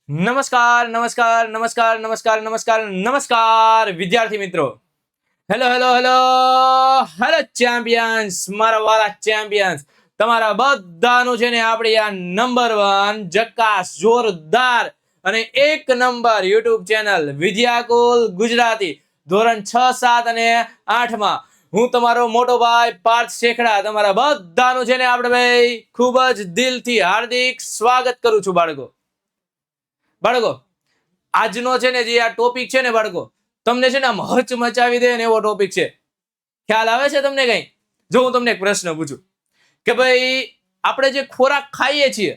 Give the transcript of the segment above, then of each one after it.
નમસ્કાર નમસ્કાર નમસ્કાર નમસ્કાર નમસ્કાર નમસ્કાર વિદ્યાર્થી મિત્રો. Hello hello hello hello champions, મારા વાલા ચેમ્પિયન્સ, તમારા બધાનું છે ને આપણે આ નંબર 1 જકાસ જોરદાર અને એક number YouTube channel Vidyakul Gujarati ધોરણ 6, 7 અને 8 માં હું તમારો મોટો ભાઈ પાર્થ શેખડા તમારા બધાનું છે ને આપણે ભાઈ ખૂબ જ દિલથી હાર્દિક સ્વાગત કરું છું. બાળકો આજનો છે ને જે આ ટોપિક છે ને બાળકો, તમને છે ને આમ હચ મચાવી દે ને એવો ટોપિક છે. ખ્યાલ આવે છે તમને કઈ? જો હું તમને એક પ્રશ્ન પૂછું કે ભાઈ આપણે જે ખોરાક ખાઈએ છીએ,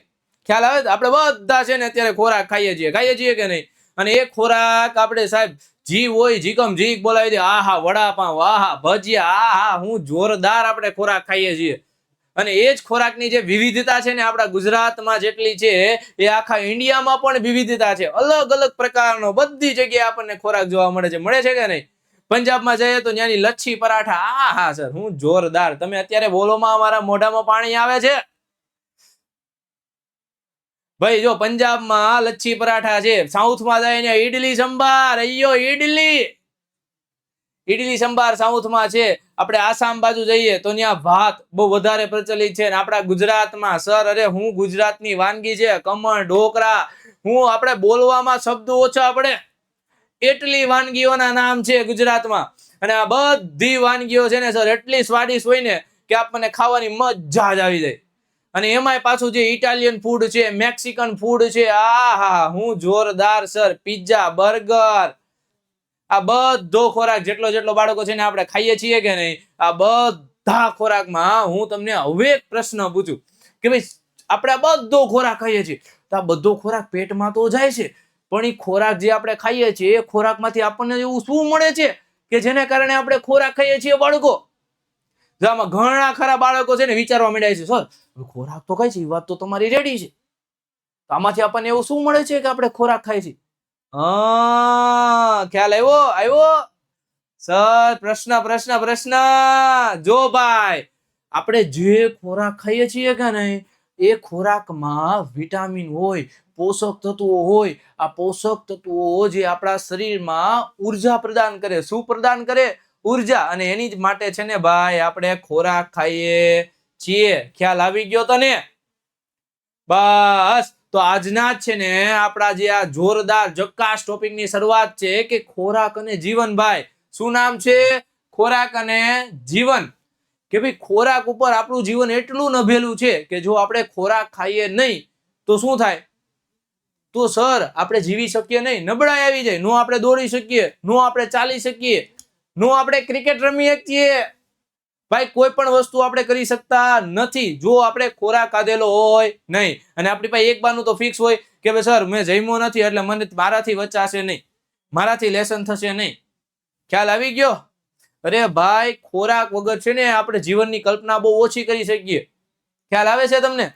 ખ્યાલ આવે? આપણે બધા છે ને અત્યારે ખોરાક ખાઈએ છીએ કે નહીં? અને એ ખોરાક આપણે સાહેબ જી હોય જીકમ જીક બોલાવી દે, આહા વડાપાવ, આહા ભજીયા, આહા હું જોરદાર આપણે ખોરાક ખાઈએ છીએ. અને એ જ ખોરાકની જે વિવિધતા છે ને આપણા ગુજરાતમાં જેટલી છે એ આખા ઇન્ડિયામાં પણ વિવિધતા છે. અલગ અલગ પ્રકારનો બધી જગ્યાએ આપણને ખોરાક જોવા મળે છે કે નહીં? પંજાબમાં જઈએ તો ત્યાંની લચ્છી પરાઠા, આહા સર હું જોરદાર. તમે અત્યારે બોલોમાં મારા મોઢામાં પાણી આવે છે ભાઈ. જો પંજાબમાં લચ્છી પરાઠા છે, સાઉથમાં જાય ને ઈડલી સંભાર, અయ్యో ઈડલી સંભાર સાઉથમાં છે. આપણે આસામ બાજુ જઈએ તો ત્યાં ભાત બહુ વધારે પ્રચલિત છે. આપણા ગુજરાતમાં સર અરે હું ગુજરાતની વાનગી છે ખમણ ઢોકળા, હું આપણે બોલવામાં શબ્દો ઓછા પડે એટલી વાનગીઓના નામ છે ગુજરાતમાં. અને આ બધી વાનગીઓ છે ને સર એટલી સ્વાદિષ્ટ હોય ને કે આપણને ખાવાની મજા જ આવી જાય. અને એમાંય પાછું જે ઇટાલિયન ફૂડ છે, મેક્સિકન ફૂડ છે, આહા હું જોરદાર સર. પિઝા, બર્ગર, આ બધો ખોરાક જેટલો બાળકો છે ને આપણે ખાઈએ છીએ કે નહીં, આ બધા ખોરાકમાં હું તમને હવે એક પ્રશ્ન પૂછું કે ભાઈ આપણે આ બધો ખોરાક ખાઈએ છીએ તો આ બધો ખોરાક પેટમાં તો જાય છે, પણ એ ખોરાક જે આપણે ખાઈએ છીએ એ ખોરાકમાંથી આપણને એવું શું મળે છે કે જેને કારણે આપણે ખોરાક ખાઈએ છીએ બાળકો? આમાં ઘણા ખરા બાળકો છે ને વિચારવા માંડ્યા છે, સર ખોરાક તો ખાય છે, એ વાત તો તમારી રેડી છે, આમાંથી આપણને એવું શું મળે છે કે આપણે ખોરાક ખાઈએ છીએ? ખ્યાલ આવ્યો સર? પ્રશ્ન જો ભાઈ આપણે જે ખોરાક ખાઈએ છીએ કે નહીં એ ખોરાકમાં વિટામિન હોય, પોષક તત્વો હોય. આ પોષક તત્વો જે આપણા શરીરમાં ઉર્જા પ્રદાન કરે. શું પ્રદાન કરે? ઉર્જા. અને એની જ માટે છે ને ભાઈ આપણે ખોરાક ખાઈએ છીએ. ખ્યાલ આવી ગયો તને? બસ તો આજના જ છે ને આપણા જે આ જોરદાર જકાસ ટોપિકની શરૂઆત છે કે ખોરાક અને જીવન. ભાઈ શું નામ છે? ખોરાક અને જીવન. કે ભાઈ ખોરાક ઉપર આપણું જીવન એટલું નભેલું છે કે જો આપણે ખોરાક ખાઈએ નહીં તો શું થાય? તો સર આપણે જીવી શકીએ નહીં, નબળાઈ આવી જાય, નો આપણે દોડી શકીએ, નો આપણે ચાલી શકીએ, નો આપણે ક્રિકેટ રમી શકીએ. ભાઈ કોઈ પણ વસ્તુ આપણે કરી શકતા નથી જો આપણે ખોરાક ખાધેલો હોય નહીં. અને આપણી પાસે એક બાનું તો ફિક્સ હોય કે ભાઈ સર મેં જમ્યો નથી એટલે મને મારાથી વચાશે નહીં, મારાથી લેસન થશે નહીં. ખ્યાલ આવી ગયો? અરે ભાઈ ખોરાક વગર છે ને આપણે જીવનની કલ્પના બહુ ઓછી કરી શકીએ. ખ્યાલ આવે છે તમને?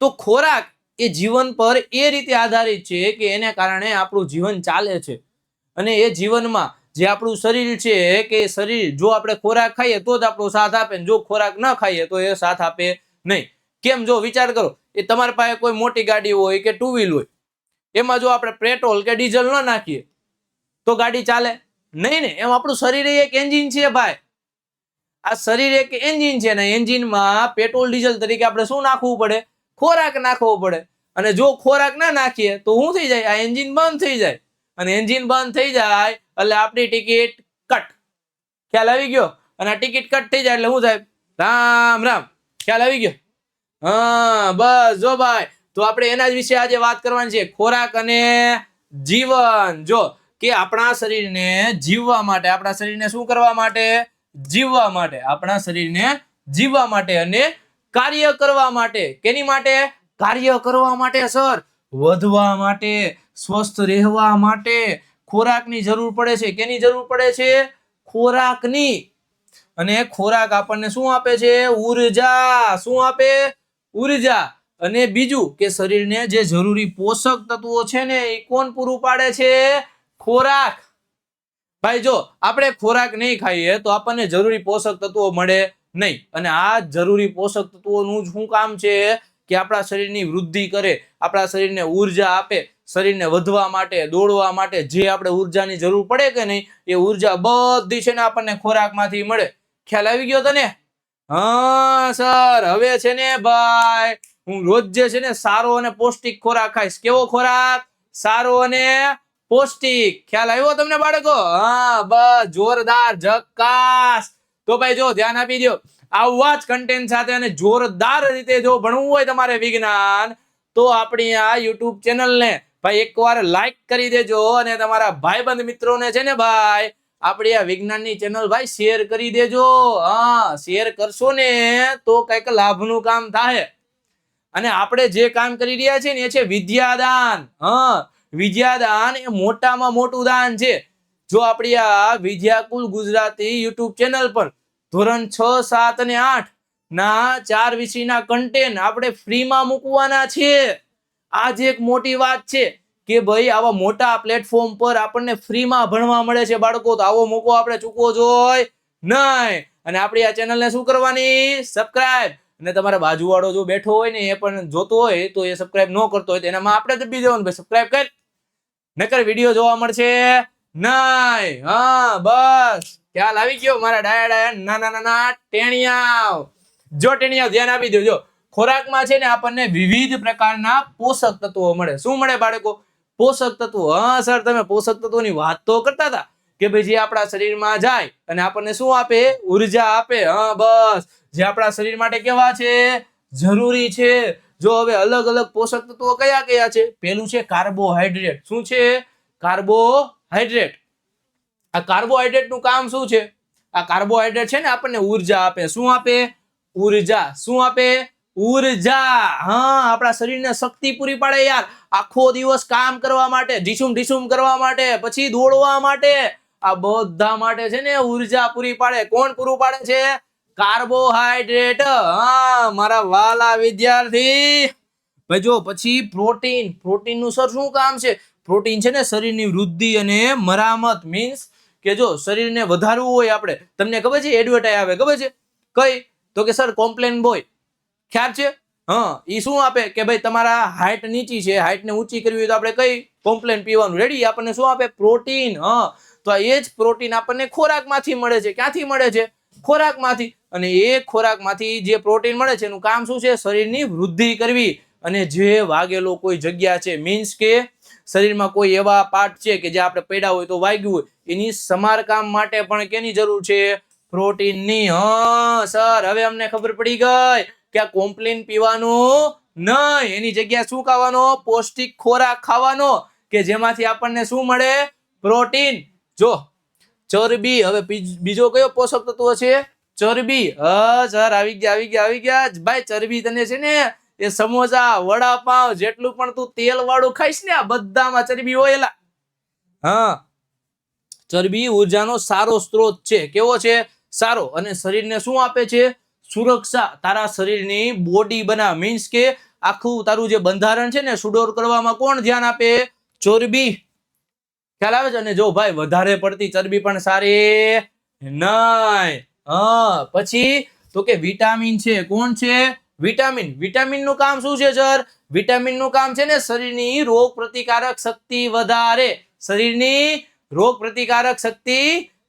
તો ખોરાક એ જીવન પર એ રીતે આધારિત છે કે એને કારણે આપણું જીવન ચાલે છે. અને એ જીવનમાં જે આપણું શરીર છે કે શરીર જો આપણે ખોરાક ખાઈએ તો જ આપણો સાથ આપે, જો ખોરાક ન ખાઈએ તો એ સાથ આપે નહીં. કેમ? જો વિચાર કરો, એ તમારી પાસે કોઈ મોટી ગાડી હોય કે ટુ વ્હીલ હોય, એમાં જો આપણે પેટ્રોલ કે ડીઝલ ન નાખીએ તો ગાડી ચાલે નહીં ને. એમ આપણું શરીર એક એન્જિન છે ભાઈ. આ શરીર એક એન્જિન છે ને એન્જિનમાં પેટ્રોલ ડીઝલ તરીકે આપણે શું નાખવું પડે? ખોરાક નાખવો પડે. અને જો ખોરાક ના નાખીએ તો શું થઈ જાય? આ એન્જિન બંધ થઈ જાય. અને એન્જિન બંધ થઈ જાય એટલે આપણી ટિકિટ કટ. ખ્યાલ આવી ગયો? અને આ ટિકિટ કટ થઈ જાય એટલે શું થાય? રામ રામ. ખ્યાલ આવી ગયો? બસ જો ભાઈ તો આપણે એના જ વિશે આજે વાત કરવાની છે, ખોરાક અને જીવન. જો કે આપણા શરીરને જીવવા માટે, આપણા શરીરને શું કરવા માટે? જીવવા માટે. આપણા શરીરને જીવવા માટે અને કાર્ય કરવા માટે. કેની માટે? કાર્ય કરવા માટે સર, વધવા માટે, સ્વસ્થ રહેવા માટે ખોરાકની જરૂર પડે છે. કેની જરૂર પડે છે? ખોરાકની. અને ખોરાક આપણને શું આપે છે? ઉર્જા. શું આપે? ઉર્જા. અને બીજું કે શરીરને જે જરૂરી પોષક તત્વો છે ને એ કોણ પૂરું પાડે છે? ખોરાક. ભાઈ જો આપણે ખોરાક નહીં ખાઈએ તો આપણને જરૂરી પોષક તત્વો મળે નહીં. અને આ જરૂરી પોષક તત્વોનું શું કામ છે કે આપણા શરીરની વૃદ્ધિ કરે, આપણા શરીરને ઉર્જા આપે, શરીરને વધવા માટે, દોડવા માટે જે આપણે ઉર્જાની જરૂર પડે કે નહીં, એ ઉર્જા બધી છે ને આપણને ખોરાકમાંથી મળે. ખ્યાલ આવી ગયો તને? હા સર, હવે છે ને ભાઈ હું રોજ જે છે ને સારો અને પૌષ્ટિક ખોરાક ખાઈશ. કેવો ખોરાક? સારો અને પૌષ્ટિક. ખ્યાલ આવ્યો તમને બાળકો? હા બસ, જોરદાર, ઝક્કાસ. તો ભાઈ જો ધ્યાન આપી દો, આવા જ કન્ટેન્ટ સાથે અને જોરદાર રીતે જો ભણવું હોય તમારે વિજ્ઞાન, તો આપણી આ YouTube ચેનલને ભાઈ એકવાર લાઈક કરી દેજો અને તમારા ભાઈબંધ મિત્રોને છે ને ભાઈ આપણી આ વિજ્ઞાનની ચેનલ ભાઈ શેર કરી દેજો. હા, શેર કરશો ને તો કઈક લાભનું કામ થાય. અને આપણે જે કામ કરી રહ્યા છીએ ને એ છે વિદ્યાદાન. હા, વિદ્યાદાન એ મોટામાં મોટું દાન છે. જો આપણી આ વિદ્યાકુલ ગુજરાતી YouTube ચેનલ પર ધોરણ 6, 7 અને 8 ના 4 વિષયના કન્ટેન્ટ આપણે ફ્રીમાં મૂકવાના છે. આ જ એક મોટી વાત છે કે ભાઈ આવા મોટા પ્લેટફોર્મ પર આપણને ફ્રીમાં ભણવા મળે છે બાળકો. તો આવો મોકો આપણે ચૂકવો જોઈએ નહીં. અને આપણી આ ચેનલને શું કરવાની? સબસ્ક્રાઇબ. અને તમારા બાજુવાળો જો બેઠો હોય ને એ પણ જોતો હોય તો એ સબસ્ક્રાઇબ ન કરતો હોય તો એનામાં આપણે દબી દેવાનું, ભાઈ સબસ્ક્રાઇબ કર, નકર વિડીયો જોવા મળશે નહીં. હા બસ, ખ્યાલ આવી ગયો મારા ડાયા ડાયા નાના નાના ટેણિયાઓ? જો ટેણિયાઓ ધ્યાન આપી દો. જો ખોરાકમાં છે ને આપણને વિવિધ પ્રકારના પોષક તત્વો મળે. શું મળે બાળકો? પોષક તત્વો. હા સર, તમે પોષક તત્વોની વાત તો કરતા હતા કે ભાઈ જે આપણા શરીરમાં જાય અને આપણને શું આપે? ઉર્જા આપે. હા બસ, જે આપણા શરીર માટે કેવા છે? જરૂરી છે. જો હવે અલગ અલગ પોષક તત્વો કયા કયા છે? પેલું છે કાર્બોહાઈડ્રેટ. શું છે? કાર્બોહાઈડ્રેટ. આ કાર્બોહાઈડ્રેટ નું કામ શું છે? આ કાર્બોહાઈડ્રેટ છે ને આપણને ઉર્જા આપે. શું આપે? ઉર્જા. શું આપે? ઉર્જા. હા, આપણા શરીરને શક્તિ પૂરી પાડે યાર. આખો દિવસ કામ કરવા માટે, ઢીસુમ ઢીસુમ કરવા માટે, પછી દોડવા માટે, આ બધા માટે છે ને ઉર્જા પૂરી પાડે. કોણ પૂરું પાડે છે? કાર્બોહાઈડ્રેટ. હા મારા વાલા વિદ્યાર્થી ભાઈ જો પછી પ્રોટીન. પ્રોટીન નું સર શું કામ છે? પ્રોટીન છે ને શરીરની વૃદ્ધિ અને મરામત. મીન્સ કે જો શરીરને વધારવું હોય આપણે, તમને ખબર છે એડવર્ટાઈઝ આવે, ખબર છે કઈ? તો કે સર કોમ્પ્લેન બોય. ખ્યાલ છે? હા, એ શું આપે કે ભાઈ તમારા હાઈટ નીચી છે, હાઈટ ને ઊંચી કરવી હોય તો આપણે કઈ કોમ્પ્લેન પીવાનું? રેડી. આપણને શું આપે? પ્રોટીન. હા, તો એ જ પ્રોટીન આપણને ખોરાકમાંથી મળે છે. ક્યાંથી મળે છે? ખોરાકમાંથી. અને એ ખોરાકમાંથી જે પ્રોટીન મળે છે એનું કામ શું છે? શરીરની વૃદ્ધિ કરવી. અને જે વાગેલો કોઈ જગ્યા છે, મીન્સ કે શરીરમાં કોઈ એવા પાર્ટ છે કે જે આપણે પડ્યા હોય તો વાગ્યું હોય, એની સમારકામ માટે પણ કેની જરૂર છે? પ્રોટીનની. હા સર, હવે અમને ખબર પડી ગઈ કે આ કોમ્પ્લેન પીવાનું નહીં, એની જગ્યાએ શું ખાવાનો? પૌષ્ટિક ખોરાક ખાવાનો કે જેમાંથી આપણને શું મળે? પ્રોટીન. જો ચરબી. હવે બીજો કયો પોષક તત્વ છે? ચરબી. હા સર, આવી ગયા ભાઈ. ચરબી તને છે ને એ સમોસા, વડાપાવ, જેટલું પણ તું તેલ વાળું ખાઈશ ને આ બધામાં ચરબી હોય. હા, ચરબી ઉર્જાનો સારો સ્ત્રોત છે. કેવો છે? સારો. અને શરીરને શું આપે છે? સુરક્ષા. તારા શરીરની બોડી બનાવ. મીન્સ કે આખું તારું જે બંધારણ છે ને સુડોર કરવામાં કોણ ધ્યાન આપે? ચરબી. ખ્યાલ આવે છે? અને જો ભાઈ વધારે પડતી ચરબી પણ સારી નહીં. હા, પછી તો કે વિટામિન છે. કોણ છે? વિટામિન. વિટામિન નું કામ શું છે સર? વિટામિન નું કામ છે ને શરીરની રોગ પ્રતિકારક શક્તિ વધારે. શરીરની રોગ પ્રતિકારક શક્તિ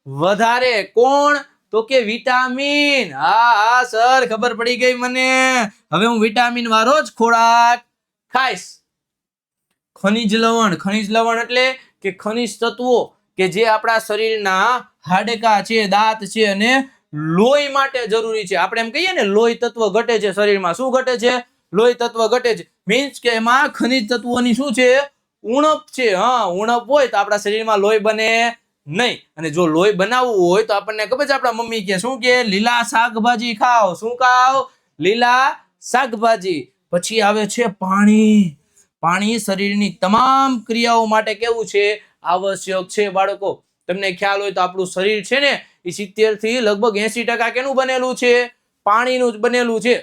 વધારે. કોણ? તો કે વિટામિન. હા સર, ખબર પડી ગઈ મને. હવે હું વિટામિન વાળો જ ખોરાક ખાઈશ. ખનિજ લવણ. ખનિજ લવણ એટલે કે ખનિજ તત્વો કે જે આપણા શરીરના હાડકા છે, દાંત છે અને લોહી માટે જરૂરી છે. આપણે એમ કહીએ ને લોહી તત્વ ઘટે છે શરીરમાં. શું ઘટે છે? લોહી તત્વ ઘટે છે. મીન્સ કે એમાં ખનિજ તત્વોની શું છે? ઉણપ છે. હા, ઉણપ હોય તો આપણા શરીરમાં લોહી બને નહીં. અને જો લોહી બનાવવું હોય તો આપણને ખબર છે આપણા મમ્મી કે શું કે? લીલા શાકભાજી ખાઓ. શું ખાઓ? લીલા શાકભાજી. પછી આવે છે પાણી. પાણી શરીરની તમામ ક્રિયાઓ માટે કેવું છે? આવશ્યક છે બાળકો. તમને ખ્યાલ હોય તો આપણું શરીર છે ને એ 70 થી લગભગ 80% કેનું બનેલું છે? પાણીનું જ બનેલું છે.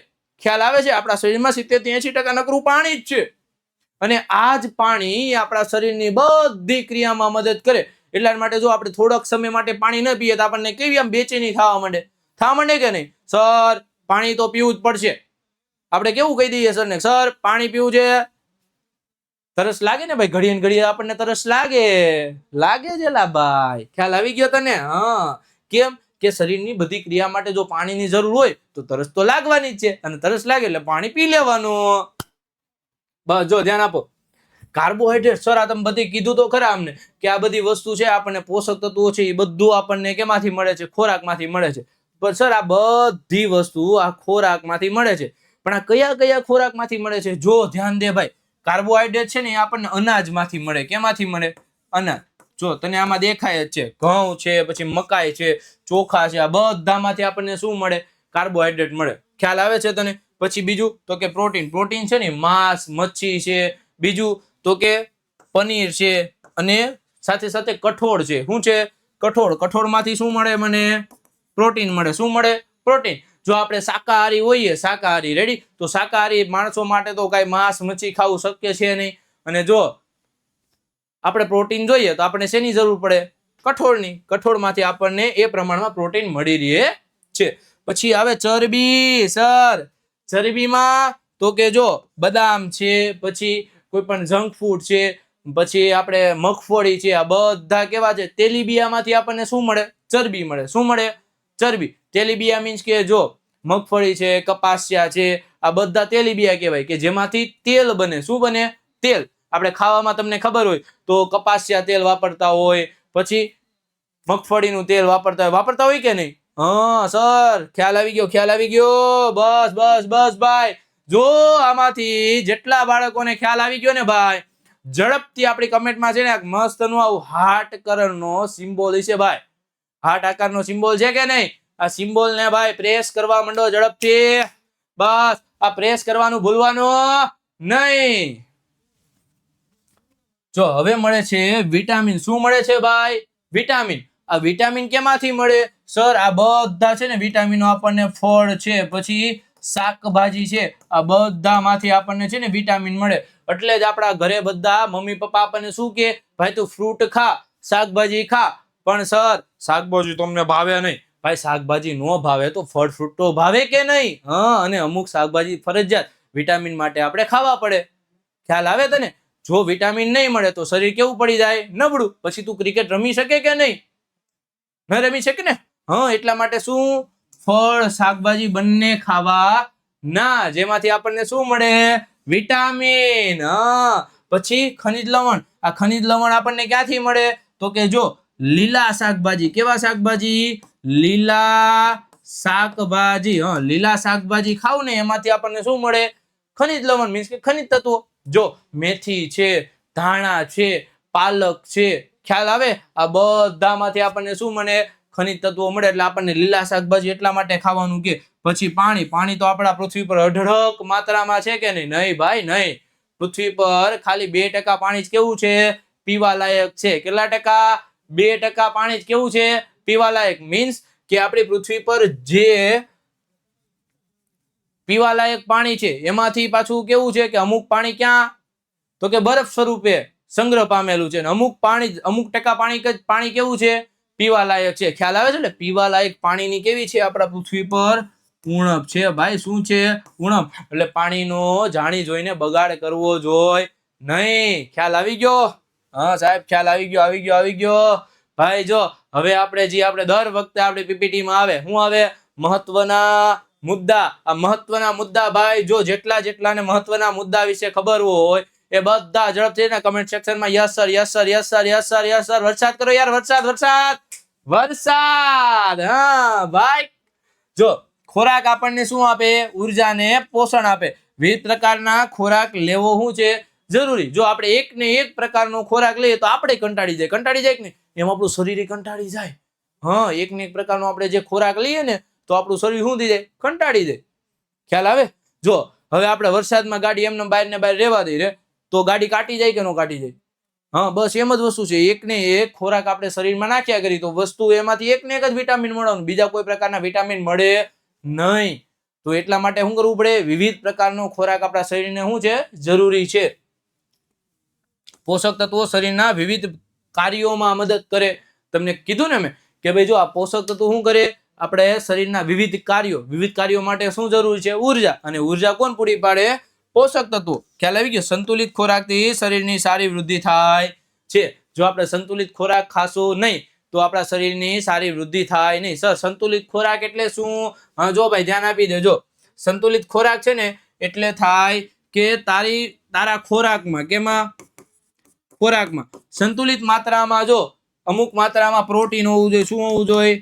ખ્યાલ આવે છે? આપણા શરીરમાં 70 થી 80% નકરું પાણી જ છે. અને આ જ પાણી આપણા શરીરની બધી ક્રિયામાં મદદ કરે. એટલા માટે જો આપણે થોડોક સમય માટે પાણી ન પીએ તો આપણને કેવી આમ બેચેની થવા માંડે કે નહીં? સર પાણી તો પીવું જ પડશે. આપણે કેવું કહી દઈએ સર ને, સર પાણી પીવું છે. તરસ લાગે ને ભાઈ, ઘડીએ ને ઘડીએ આપણને તરસ લાગે છે લા ભાઈ. ખ્યાલ આવી ગયો તને? હા. કેમ કે શરીરની બધી ક્રિયા માટે જો પાણીની જરૂર હોય તો તરસ તો લાગવાની જ છે, અને તરસ લાગે એટલે પાણી પી લેવાનું. બસ જો ધ્યાન આપો. કાર્બોહાઈડ્રેટ સર આ તમે બધી કીધું તો ખરા અમને કે આ બધી વસ્તુ છે આપણને પોષક તત્વો છે એ બધું આપણને કેમાંથી મળે છે? ખોરાકમાંથી મળે છે. પણ સર આ બધી વસ્તુ આ ખોરાકમાંથી મળે છે, પણ આ કયા કયા ખોરાકમાંથી મળે છે? જો ધ્યાન દે ભાઈ, કાર્બોહાઈડ્રેટ છે ને એ આપણને અનાજમાંથી મળે. કેમાંથી મળે? અનાજ. જો તને આમાં દેખાય જ છે, ઘઉં છે, પછી મકાઈ છે, ચોખા છે, આ બધામાંથી આપણને શું મળે? કાર્બોહાઈડ્રેટ મળે. ખ્યાલ આવે છે તને? પછી બીજું તો કે પ્રોટીન. પ્રોટીન છે ને માંસ, મચ્છી છે, બીજું તો કે પનીર છે, અને સાથે સાથે કઠોળ છે. શું છે? કઠોળ. કઠોળમાંથી શું મળે મને? પ્રોટીન મળે. શું મળે? પ્રોટીન. જો આપણે શાકાહારી હોઈએ, શાકાહારી રેડી, તો શાકાહારી માણસો માટે તો કઈ માંસ મચ્છી ખાવું શક્ય છે નહીં. અને જો આપણે પ્રોટીન જોઈએ તો આપણે શેની જરૂર પડે? કઠોળની. કઠોળમાંથી આપણને એ પ્રમાણમાં પ્રોટીન મળી રહે છે. પછી આવે ચરબી. સર ચરબીમાં તો કે જો બદામ છે, પછી કોઈ પણ જંક ફૂડ છે, પછી આપણે મગફળી છે, આ બધા કેવા છે? તેલીબિયામાંથી આપણને શું મળે? ચરબી મળે. શું મળે? ચરબી. તેલીબિયા મીન્સ કે જો મગફળી છે, કપાસિયા છે, આ બધા તેલીબિયા કહેવાય કે જેમાંથી તેલ બને. શું બને? તેલ. આપણે ખાવામાં તમને ખબર હોય તો કપાસિયા તેલ વાપરતા હોય, પછી મગફળીનું તેલ વાપરતા હોય કે નહીં? હા સર, ખ્યાલ આવી ગયો, ખ્યાલ આવી ગયો. બસ બસ બસ ભાઈ. જો આમાંથી જેટલા બાળકોને ખ્યાલ આવી ગયો ને ભાઈ, ઝડપથી આપણી કમેન્ટમાં છે ને મસ્તનું આવું હાર્ટ કરણનો સિમ્બોલ છે ભાઈ. હાર્ટ આકારનો સિમ્બોલ છે કે નહીં? આ સિમ્બોલ ને ભાઈ પ્રેસ કરવા માંડો ઝડપથી. બસ આ પ્રેસ કરવાનું ભૂલવાનું નહીં. જો હવે મળે છે વિટામિન. શું મળે છે ભાઈ? વિટામિન. આ વિટામિન કેમાંથી મળે? સર આ બધા છે ને વિટામિનો આપણને ફળ છે, પછી શાકભાજી છે, આ બધામાંથી આપણને છે ને વિટામિન મળે. એટલે જ આપણા ઘરે બધા મમ્મી પપ્પા આપણને શું કે, ભાઈ તું ફ્રૂટ ખા, શાકભાજી ખા. પણ સર શાકભાજી તમને ભાવે નહીં. ભાઈ શાકભાજી નો ભાવે તો ફળ ફ્રૂટ તો ભાવે કે નહીં? હા, અને અમુક શાકભાજી ફરજિયાત વિટામિન માટે આપણે ખાવા પડે. ખ્યાલ આવે તને? જો વિટામિન નહીં મળે તો શરીર કેવું પડી જાય? નબળું. પછી તું ક્રિકેટ રમી શકે કે નહીં? ન રમી શકે ને? હા, એટલા માટે શું? ફળ શાકભાજી બંને ખાવા ના, જેમાંથી આપણને શું મળે? વિટામિન. હા. પછી ખનિજ લવણ. આ ખનિજ લવણ આપણને ક્યાંથી મળે? તો કે જો લીલા શાકભાજી. કેવા શાકભાજી? લીલા શાકભાજી. હા, લીલા શાકભાજી ખાવ ને એમાંથી આપણને શું મળે? ખનિજ લવણ મીન્સ કે ખનિજ તત્વો. જો મેથી છે, ધાણા છે, પાલક છે, ખ્યાલ આવે? આ બધામાંથી આપણને શું મળે? ખનિજ તત્વો મળે. એટલે આપણને લીલા શાકભાજી એટલા માટે ખાવાનું કે. પછી પાણી. પાણી તો આપણા પૃથ્વી પર અઢળક માત્રામાં છે કે નહીં? નહીં ભાઈ નહીં. પૃથ્વી પર ખાલી 2% પાણી જ કેવું છે? પીવા લાયક છે. કેટલા ટકા? 2% પાણી જ કેવું છે? પીવા લાયક. મીન્સ કે આપણી પૃથ્વી પર જે પીવાલાયક પાણી છે એમાંથી પાછું કેવું છે કે અમુક પાણી ક્યાં? તો કે બરફ સ્વરૂપે સંગ્રહ પામેલું છે. અમુક પાણી, અમુક ટકા પાણી કેવું છે? પીવાલાયક છે. ખ્યાલ આવે છે? એટલે પીવાલાયક પાણીની કેવી છે આપણા પૃથ્વી પર? ઉણપ છે ભાઈ. શું છે? ઉણપ. એટલે પાણીનો જાણી જોઈને બગાડ કરવો જોઈએ નહીં. ખ્યાલ આવી ગયો? હા સાહેબ, ખ્યાલ આવી ગયો, આવી ગયો, આવી ગયો. ભાઈ જો હવે આપણે દર વખતે આપણી પીપીટીમાં આવે, શું આવે? મહત્વના મુદ્દા. આ મહત્વના મુદ્દા ભાઈ જો જેટલાને મહત્વના મુદ્દા વિશે ખબર હોય એ બધા ઝડપથી કમેન્ટ સેક્શનમાં yes sir, yes sir, yes sir, yes sir, yes sir વરસાદ કરો યાર. વરસાદ, વરસાદ, વરસાદ. હા ભાઈ જો ખોરાક આપણને શું આપે? ઉર્જા ને પોષણ આપે. વિવિધ પ્રકારના ખોરાક લેવો શું છે? જરૂરી. જો આપણે એક ને એક પ્રકારનો ખોરાક લઈએ તો આપણે કંટાળી જાય કે નહીં? એમ આપણું શરીર કંટાળી જાય. હા, એક ને એક પ્રકારનો આપણે જે ખોરાક લઈએ ને તો આપણું શરીર શું થઈ જાય? કંટાળી જાય. ખ્યાલ આવે? જો હવે આપણે વરસાદમાં ગાડી એમને બહાર ને બહાર રહેવા દઈએ તો ગાડી કાટી જાય કે ન કાટી જાય? હા, બસ એમ જ વસ્તુ છે. એક ને એક ખોરાક આપણે શરીરમાં નાખ્યા કરી તો વસ્તુ એમાંથી એક ને એક જ વિટામિન મળવાનું, બીજા કોઈ પ્રકારના વિટામિન મળે નહીં. તો એટલા માટે શું કરવું પડે? વિવિધ પ્રકારનો ખોરાક આપણા શરીરને શું છે? જરૂરી છે. પોષક તત્વો શરીરના વિવિધ કાર્યોમાં મદદ કરે. તમને કીધું ને મેં કે ભાઈ જો આ પોષક તત્વો શું કરે? આપણે શરીરના વિવિધ કાર્યો માટે શું જરૂર છે? ઉર્જા. અને ઉર્જા કોણ પૂરી પાડે? પોષક તત્વો. ખ્યાલ આવી ગયો? સંતુલિત ખોરાકથી શરીરની સારી વૃદ્ધિ થાય છે. જો આપણે સંતુલિત ખોરાક ખાશું નહીં તો આપણા શરીરની સારી વૃદ્ધિ થાય નહીં. સર, સંતુલિત ખોરાક એટલે શું? જો ભાઈ ધ્યાન આપી દેજો. સંતુલિત ખોરાક છે ને એટલે થાય કે તારા ખોરાકમાં સંતુલિત માત્રામાં જો અમુક માત્રામાં પ્રોટીન હોવું જોઈએ. શું હોવું જોઈએ?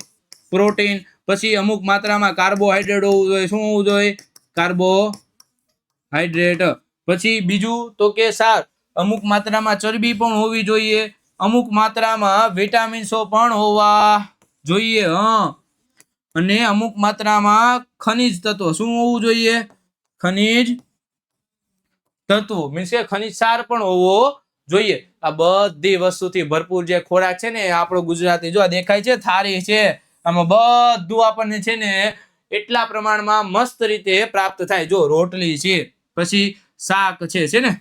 પ્રોટીન. પછી અમુક માત્રામાં કાર્બોહાઈડ્રેટ હોવું જોઈએ. શું હોવું જોઈએ? કાર્બોહાઈડ્રેટ. પછી બીજું તો કે સાર અમુક માત્રામાં ચરબી પણ હોવી જોઈએ. અમુક માત્રામાં વિટામિન્સો પણ હોવા જોઈએ. અને અમુક માત્રામાં ખનિજ તત્વો. શું હોવું જોઈએ? ખનિજ તત્વો મીન્સ કે ખનિજ સાર પણ હોવો જોઈએ. આ બધી વસ્તુથી ભરપૂર જે ખોરાક છે ને આપણો ગુજરાતી, જો દેખાય છે થાળી છે, આમાં બધું આપણને છે ને એટલા પ્રમાણમાં મસ્ત રીતે પ્રાપ્ત થાય. જો રોટલી છે, પછી શાક છે ને,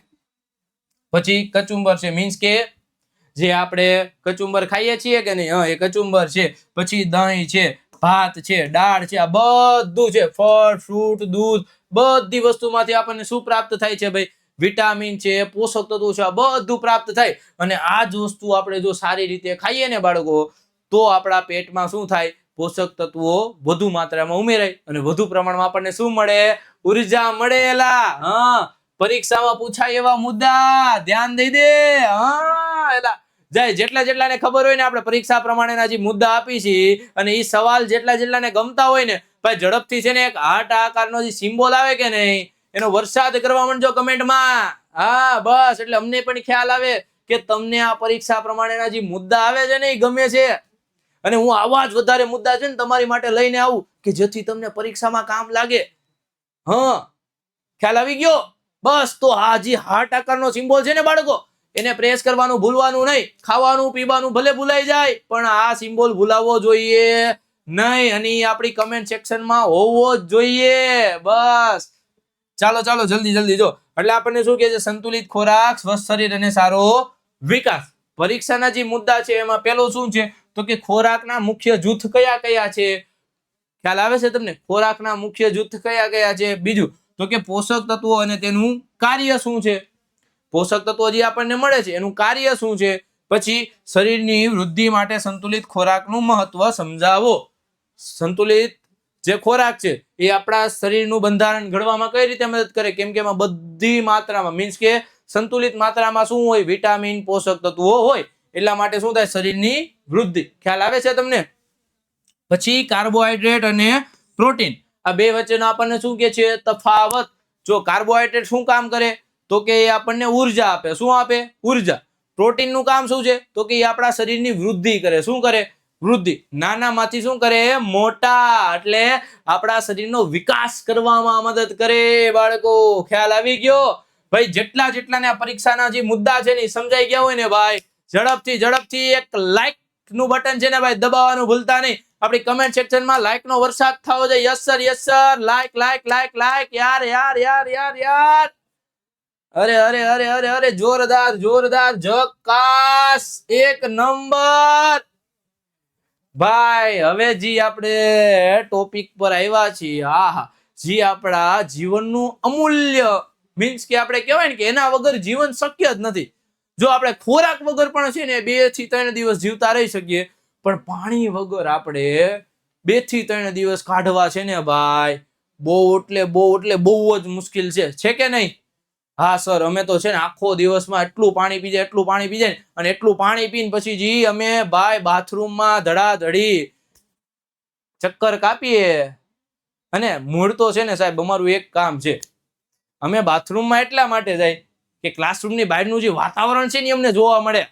પછી કચુંબર છે, મીન્સ કે જે આપણે કચુંબર ખાઈએ છીએ કે નહીં, એ કચુંબર છે. પછી દહીં છે, ભાત છે, દાળ છે, આ બધું છે. ફળ, ફ્રૂટ, દૂધ, બધી વસ્તુમાંથી આપણને શું પ્રાપ્ત થાય છે ભાઈ? વિટામિન છે, પોષક તત્વો છે, આ બધું પ્રાપ્ત થાય. અને આ જ વસ્તુ આપણે જો સારી રીતે ખાઈએ ને બાળકો, તો આપણા પેટમાં શું થાય? પોષક તત્વો વધુ માત્રામાં ઉમેરાય અને વધુ પ્રમાણમાં આપણને શું મળે? ઉર્જા મળેલા. પરીક્ષામાં પૂછાય એવા મુદ્દા ધ્યાન દઈ દે. જેટલાને ખબર હોય ને, આપણે પરીક્ષા પ્રમાણેના જે મુદ્દા આપી છે અને એ સવાલ જેટલાને ગમતા હોય ને ભાઈ, ઝડપથી છે ને એક હાર્ટ આકારનો જે સિમ્બોલ આવે કે નહીં, એનો વરસાદ કરવા માંડજો કમેન્ટમાં. બસ, એટલે અમને પણ ખ્યાલ આવે કે તમને આ પરીક્ષા પ્રમાણેના જે મુદ્દા આવે છે ને એ ગમે છે. અને હું આવા જ વધારે મુદ્દા છે ને તમારી માટે લઈને આવું કે જેથી તમને પરીક્ષામાં કામ લાગે. ખ્યાલ આવી ગયો? બસ, તો આ જે હાર્ટ આકારનો સિમ્બોલ છે ને બાળકો, એને પ્રેસ કરવાનું ભૂલવાનું નહીં. ખાવાનું પીવાનું ભલે ભૂલાઈ જાય, પણ આ સિમ્બોલ ભૂલાવવો જોઈએ નહીં. અને આપણી કમેન્ટ સેક્શનમાં હોવો જ જોઈએ. બસ, ચાલો જલ્દી જો. એટલે આપણને શું કહે છે? સંતુલિત ખોરાક, સ્વસ્થ શરીર અને સારો વિકાસ. પરીક્ષાના જે મુદ્દા છે એમાં પેલો શું છે? તો કે ખોરાકના મુખ્ય જૂથ કયા છે? ખ્યાલ આવે છે તમને? ખોરાકના મુખ્ય જૂથ કયા છે? બીજું તો કે પોષક તત્વો અને તેનું કાર્ય શું છે? પોષક તત્વો જે આપણને મળે છે એનું કાર્ય શું છે? પછી શરીરની વૃદ્ધિ માટે સંતુલિત ખોરાકનું મહત્વ સમજાવો. સંતુલિત જે ખોરાક છે એ આપણા શરીરનું બંધારણ ઘડવામાં કઈ રીતે મદદ કરે? કેમ કે એમાં બધી માત્રામાં મીન્સ કે સંતુલિત માત્રામાં શું હોય? વિટામિન, પોષક તત્વો હોય. એટલા માટે શું થાય? શરીરની વૃદ્ધિ. ખ્યાલ આવે છે તમને? પછી કાર્બોહાઈડ્રેટ અને પ્રોટીન, આ બે વચ્ચેનો આપણને શું કે છે? તફાવત. જો કાર્બોહાઈડ્રેટ શું કામ કરે? તો કે એ આપણને ઉર્જા આપે. શું આપે? ઉર્જા. પ્રોટીનનું કામ શું છે? તો કે એ આપણા શરીરની વૃદ્ધિ કરે. શું કરે? વૃદ્ધિ. નાનામાંથી શું કરે? મોટા. એટલે આપણા શરીરનો વિકાસ કરવામાં મદદ કરે બાળકો. ખ્યાલ આવી ગયો? ભાઈ, જેટલાને આ પરીક્ષાના જે મુદ્દા છે ને સમજાઈ ગયા હોય ને ભાઈ, ઝડપથી એક લાઈક નું બટન છે ને ભાઈ દબાવવાનું ભૂલતા નહીં. આપણી કમેન્ટ સેક્શનમાં લાઈક નો વરસાદ થવો જોઈએ. Yes sir, like. યાર. અરે જોરદાર જકાસ, એક નંબર. ભાઈ, હવે જી આપણે ટોપિક પર આવ્યા છીએ. જી આપણા જીવનનું અમૂલ્ય મીન્સ કે આપણે કહેવાય ને કે એના વગર જીવન શક્ય જ નથી. જો આપણે ખોરાક વગર પણ છે ને 2 થી 3 દિવસ જીવતા રહી શકીએ, પણ પાણી વગર આપણે 2 થી 3 દિવસ કાઢવા છે ને ભાઈ, બહુ જ મુશ્કેલ છે કે નહીં? હા સર, અમે તો છે ને આખો દિવસમાં એટલું પાણી પી જાય અને એટલું પાણી પીને પછી જી અમે ભાઈ બાથરૂમમાં ધડાધડી ચક્કર કાપીએ. અને મૂળ તો છે ને સાહેબ અમારું એક કામ છે, અમે બાથરૂમમાં એટલા માટે જાય કે ક્લાસરૂમની બહારનું જે વાતાવરણ છે ને અમને જોવા મળે.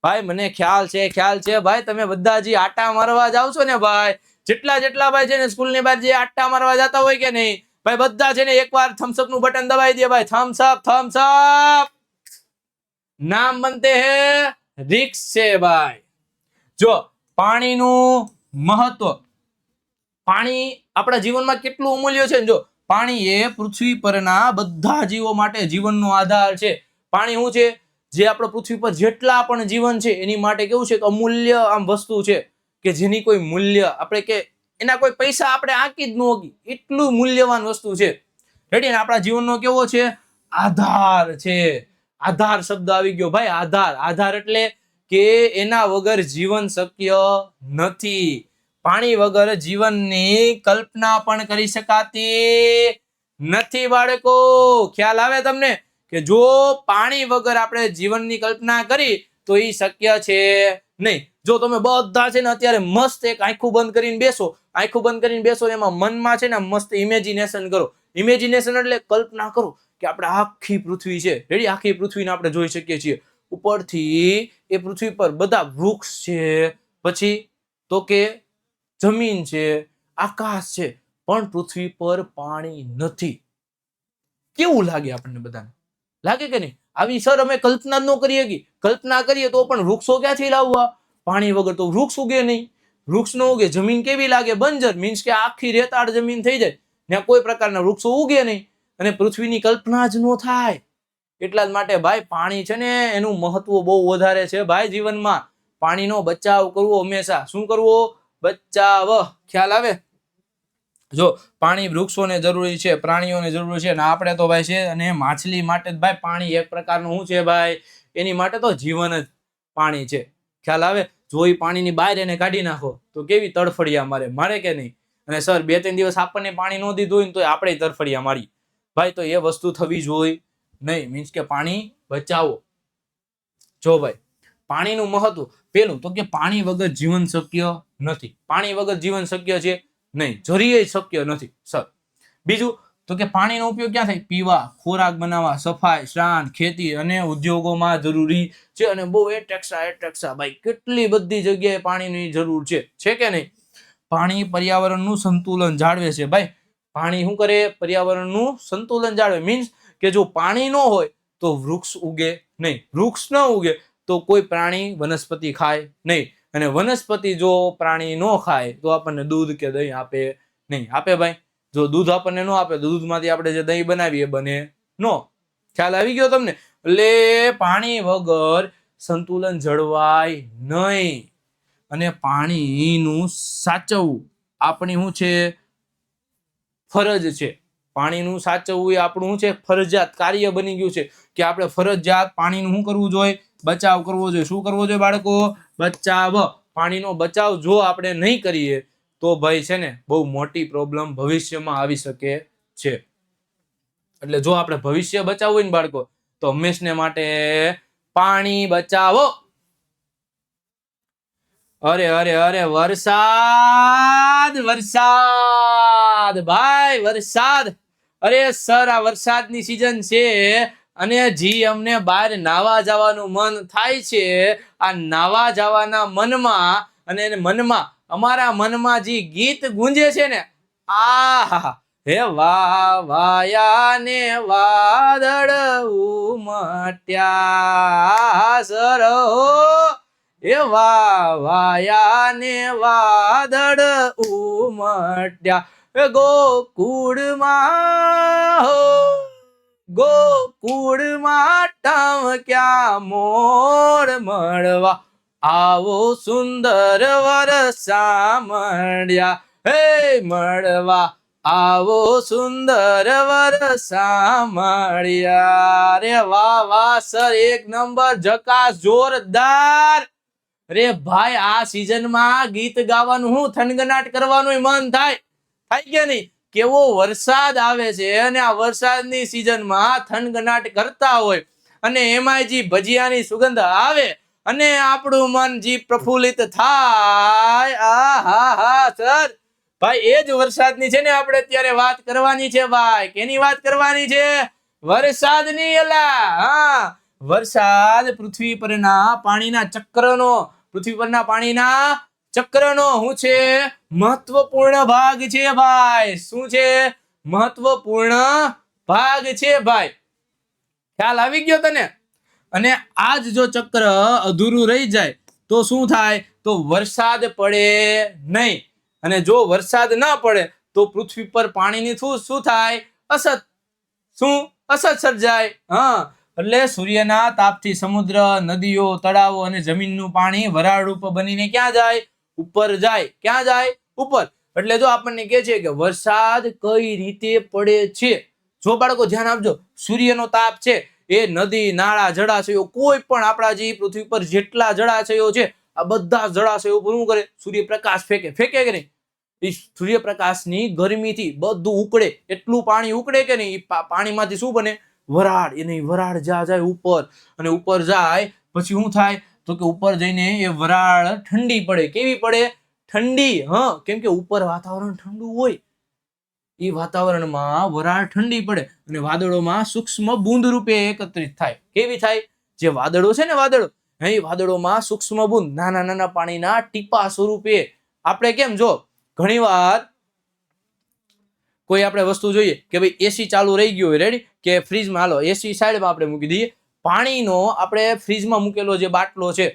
ભાઈ મને ખ્યાલ છે ભાઈ, તમે બધા જે આટા મારવા જાવ છો ને ભાઈ, જેટલા ભાઈ છે ને સ્કૂલની બહાર જે આટા મારવા જતા હોય કે નહીં ભાઈ, બધા છે ને એકવાર થમ્સ અપ નું બટન દબાઈ દે ભાઈ. થમ્સ અપ. નામ બનતે હે રિક્સ છે ભાઈ. જો પાણીનું મહત્વ, પાણી આપણા જીવનમાં કેટલું અમૂલ્ય છે ને. જો પાણી એ પૃથ્વી પરના બધા જીવો માટે જીવનનો આધાર છે. પાણી શું છે? જે આપણો પૃથ્વી પર જેટલા પણ જીવન છે એની માટે કેવું છે? અમૂલ્ય આમ વસ્તુ છે કે જેની કોઈ મૂલ્ય આપણે કે એના કોઈ પૈસા આપણે આંકી જ ન હોગી, એટલું મૂલ્યવાન વસ્તુ છે. રેડી ને આપણા જીવનનો કેવો છે? આધાર છે. આધાર શબ્દ આવી ગયો ભાઈ. આધાર, આધાર એટલે કે એના વગર જીવન શક્ય નથી. પાણી વગર જીવનની કલ્પના પણ કરી શકાતી નથી બાળકો. ખ્યાલ આવે તમને કે જો પાણી વગર આપણે જીવનની કલ્પના કરી તો એ શક્ય છે નહીં. જો તમે બધા છે ને અત્યારે મસ્ત એક આંખું બંધ કરીને બેસો, આંખું બંધ કરીને બેસો, એમાં મનમાં છે ને મસ્ત ઇમેજિનેશન કરો. ઇમેજિનેશન એટલે કલ્પના કરો કે આપણે આખી પૃથ્વી છે, રેડી, આખી પૃથ્વીને આપણે જોઈ શકીએ છીએ. ઉપરથી એ પૃથ્વી પર બધા વૃક્ષ છે, પછી તો કે જમીન છે, આકાશ છે, પણ પૃથ્વી પર પાણી નથી. કેવું લાગે આપણને બધાને? લાગે કે નહીં? આવી સર અમે કલ્પના ન કરીએ કે કલ્પના કરીએ તો પણ વૃક્ષો ક્યાંથી લાવવા? પાણી વગર તો વૃક્ષ ઉગે નહીં. વૃક્ષ ન ઉગે, જમીન કેવી લાગે? બંજર, મીન્સ કે આખી રેતાળ જમીન થઈ જાય, ત્યાં કોઈ પ્રકારના વૃક્ષો ઉગે નહીં અને પૃથ્વીની કલ્પના જ ન થાય. એટલા જ માટે ભાઈ પાણી છે ને એનું મહત્વ બહુ વધારે છે ભાઈ જીવનમાં. પાણીનો બચાવ કરવો હંમેશા. શું કરવો? બચાવ. ખ્યાલ આવે? જો પાણી વૃક્ષોને જરૂરી છે, પ્રાણીઓને જરૂરી છે, અને આપણે તો ભાઈ છે અને માછલી માટે જ ભાઈ પાણી એક પ્રકારનું શું છે ભાઈ? એની માટે તો જીવન જ પાણી છે. ખ્યાલ આવે? જો એ પાણીની બહાર એને કાઢી નાખો તો કેવી તડફડિયા મારે કે નહીં? અને સર 2-3 દિવસ આપણને પાણી ન દીધું હોય ને તો આપણે તડફડિયા મારી. ભાઈ તો એ વસ્તુ થવી જોઈએ નહીં. મીન્સ કે પાણી બચાવો. જો ભાઈ પાણીનું મહત્વ પેલું તો કે પાણી વગર જીવન શક્ય નથી. પાણી વગર જીવન શક્ય છે નહીં, જરીય શક્ય નથી સર. બીજું તો કે પાણીનો ઉપયોગ ક્યાં થાય? પીવા, ખોરાક બનાવવા, સફાઈ, સ્નાન, ખેતી અને ઉદ્યોગોમાં જરૂરી છે. અને બહુ એટ્રેક્સા ભાઈ કેટલી બધી જગ્યાએ પાણીની જરૂર છે કે નહીં? પાણી પર્યાવરણનું સંતુલન જાળવે છે ભાઈ. પાણી શું કરે? પર્યાવરણનું સંતુલન જાળવે. મીન્સ કે જો પાણી ન હોય તો વૃક્ષ ઉગે નહીં, વૃક્ષ ન ઉગે તો કોઈ પ્રાણી વનસ્પતિ ખાય નહીં, અને વનસ્પતિ જો પ્રાણી ન ખાય તો આપણને દૂધ કે દહીં આપે નહીં. આપે ભાઈ? જો દૂધ આપણને ન આપે તો દૂધમાંથી આપણે જે દહીં બનાવીએ બને નો. ખ્યાલ આવી ગયો તમને? એટલે પાણી વગર સંતુલન જળવાય નહીં. અને પાણીનું સાચવવું આપણી શું છે? ફરજ છે. પાણીનું સાચવવું એ આપણું શું છે? ફરજિયાત કાર્ય બની ગયું છે કે આપણે ફરજિયાત પાણીનું શું કરવું જોઈએ? બચાવ કરવો જોઈએ. શું કરવો જોઈએ બાળકો? બચાવ. પાણીનો બચાવ જો આપણે નહીં કરીએ તો ભાઈ છે ને બહુ મોટી પ્રોબ્લેમ ભવિષ્યમાં આવી શકે છે. એટલે જો આપણે ભવિષ્ય બચાવવું હોય ને બાળકો તો હંમેશને માટે પાણી બચાવો. અરે અરે અરે વરસાદ, વરસાદ ભાઈ, વરસાદ. અરે સર આ વરસાદની સિઝન છે અને જી અમને બહાર નાવા જવાનું મન થાય છે. આ નાવા જવાના મનમાં અને મનમાં અમારા મનમાં જે ગીત ગુંજે છે ને, આ હે વાયા ને વાદળ ઉમટ્યા સરો, એ વાયા ને વાદળ ઉમટ્યા ગોકુળમાં, હો ગોકુળમાં ટમક્યા મોર મળવા, આવો સુંદર વરસા મળ્યા, હે મળવા આવો સુંદર વરસા મળ્યા. રે વાહ વાહ સર, એક નંબર, ઝકાસ, જોરદાર. રે ભાઈ આ સિઝનમાં ગીત ગાવાનું, હું થનગનાટ કરવાનું મન થાય ગયા નહીં? કેવો વરસાદ આવે છે અને આ વરસાદની સિઝનમાં થનગનાટ કરતા હોય અને એમાં જે ભજીયાની સુગંધ આવે અને આપણું મન જે પ્રફુલ્લિત થાય. આ હા હા સર ભાઈ એ જ વરસાદની છે ને આપણે અત્યારે વાત કરવાની છે ભાઈ. કેની વાત કરવાની છે? વરસાદની. એલા હા, વરસાદ પૃથ્વી પરના પાણીના ચક્રનો, પૃથ્વી પરના પાણીના ચક્રનો શું છે? મહત્વપૂર્ણ ભાગ છે ભાઈ. શું છે? મહત્વપૂર્ણ ભાગ છે ભાઈ. ખ્યાલ આવી ગયો તને? અને આજ જો ચક્ર અધૂરું રહી જાય તો શું થાય? તો વરસાદ પડે નહીં. અને જો વરસાદ ના પડે તો પૃથ્વી પર પાણીની શું થાય? અછત. શું? અછત સર્જાય. હા, એટલે સૂર્યના તાપથી સમુદ્ર, નદીઓ, તળાવો અને જમીનનું પાણી વરાળ રૂપ બનીને ક્યાં જાય? ઉપર જાય. ક્યાં જાય? ઉપર. એટલે જો આપણને કહે છે કે વરસાદ કઈ રીતે પડે છે. જો બાળકો ધ્યાન આપજો, સૂર્યનો તાપ છે એ નદી, નાળા, જળાશયો, કોઈ પણ આપણા જે પૃથ્વી પર જેટલા જળાશયો છે આ બધા જળાશયો પર શું કરે? સૂર્યપ્રકાશ ફેંકે કે નહીં? એ સૂર્યપ્રકાશની ગરમીથી બધું ઉકળે, એટલું પાણી ઉકળે કે નહીં, પાણીમાંથી શું બને? વરાળ. એની વરાળ જ્યાં જાય ઉપર, અને ઉપર જાય પછી શું થાય? તો કે ઉપર જઈને એ વરાળ ઠંડી પડે. કેવી પડે? ઠંડી. કેમ કે ઉપર વાતાવરણ ઠંડુ હોય, એ વાતાવરણમાં વરાળ ઠંડી પડે અને વાદળોમાં સૂક્ષ્મ બૂંદ રૂપે એકત્રિત થાય. કેવી થાય? જે વાદળો છે ને, વાદળો, એ વાદળોમાં સૂક્ષ્મ બૂંદ, નાના નાના પાણીના ટીપા સ્વરૂપે. આપણે કેમ, જો ઘણી વાર કોઈ આપણે વસ્તુ જોઈએ કે ભાઈ એસી ચાલુ રહી ગયું હોય, રેડી, કે ફ્રીજમાં, હાલો એસી સાઈડમાં આપણે મૂકી દઈએ, પાણીનો આપણે ફ્રીજમાં મૂકેલો જે બાટલો છે,